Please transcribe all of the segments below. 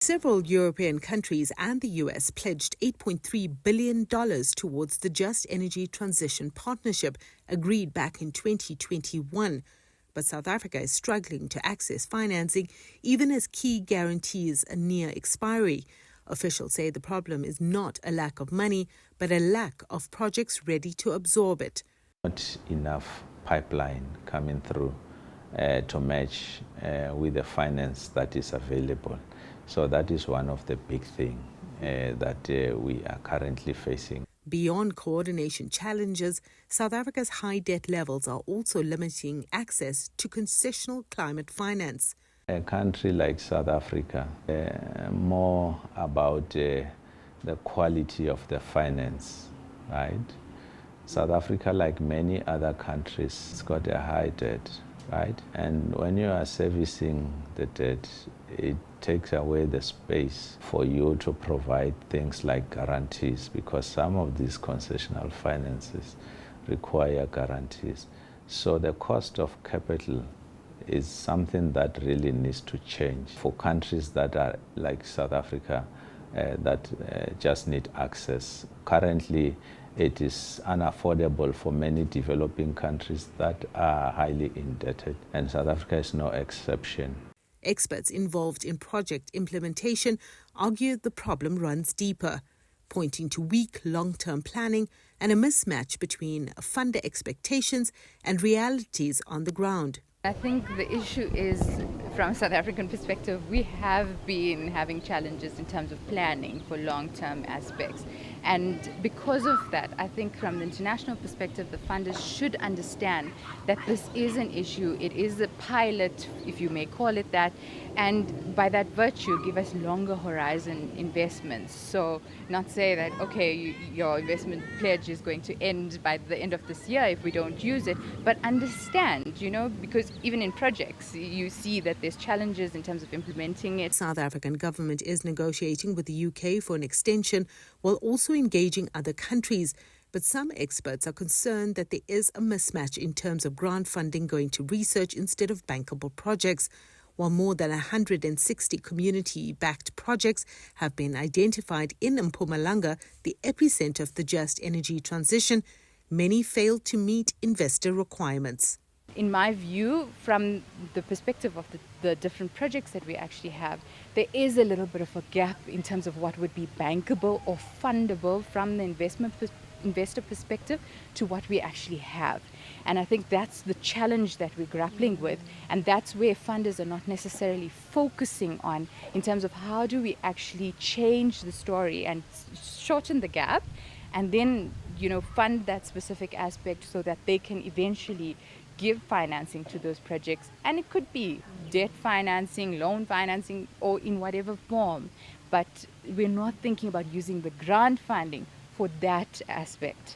Several European countries and the US pledged $8.3 billion towards the Just Energy Transition Partnership agreed back in 2021. But South Africa is struggling to access financing, even as key guarantees are near expiry. Officials say the problem is not a lack of money, but a lack of projects ready to absorb it. Not enough pipeline coming through to match with the finance that is available. So that is one of the big things that we are currently facing. Beyond coordination challenges, South Africa's high debt levels are also limiting access to concessional climate finance. A country like South Africa, more about the quality of the finance, right? South Africa, like many other countries, has got a high debt, right? And when you are servicing the debt, it takes away the space for you to provide things like guarantees, because some of these concessional finances require guarantees. So the cost of capital is something that really needs to change for countries that are like South Africa that just need access. Currently, it is unaffordable for many developing countries that are highly indebted, and South Africa is no exception. Experts involved in project implementation argue the problem runs deeper, pointing to weak long-term planning and a mismatch between funder expectations and realities on the ground. I think the issue is, from a South African perspective, we have been having challenges in terms of planning for long-term aspects. And because of that, I think from the international perspective, the funders should understand that this is an issue. It is a pilot, if you may call it that, and by that virtue, give us longer horizon investments. So not say that, okay, your investment pledge is going to end by the end of this year if we don't use it, but understand, because even in projects, you see that there's challenges in terms of implementing it. South African government is negotiating with the UK for an extension while also engaging other countries. But some experts are concerned that there is a mismatch in terms of grant funding going to research instead of bankable projects. While more than 160 community-backed projects have been identified in Mpumalanga, the epicenter of the Just Energy Transition, many fail to meet investor requirements. In my view, from the perspective of the different projects that we actually have, there is a little bit of a gap in terms of what would be bankable or fundable from the investor perspective to what we actually have. And I think that's the challenge that we're grappling with, and that's where funders are not necessarily focusing on in terms of how do we actually change the story and shorten the gap, and then fund that specific aspect so that they can eventually give financing to those projects. And it could be debt financing, loan financing, or in whatever form, but we're not thinking about using the grant funding for that aspect.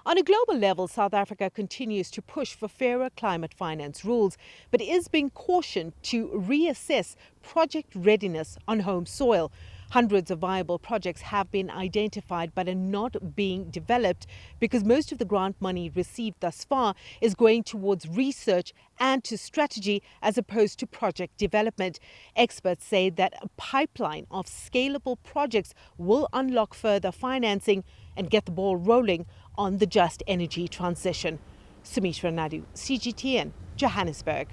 On a global level, South Africa continues to push for fairer climate finance rules, but is being cautioned to reassess project readiness on home soil. Hundreds of viable projects have been identified but are not being developed because most of the grant money received thus far is going towards research and to strategy as opposed to project development. Experts say that a pipeline of scalable projects will unlock further financing and get the ball rolling on the Just Energy Transition. Sumitra Naidu, CGTN, Johannesburg.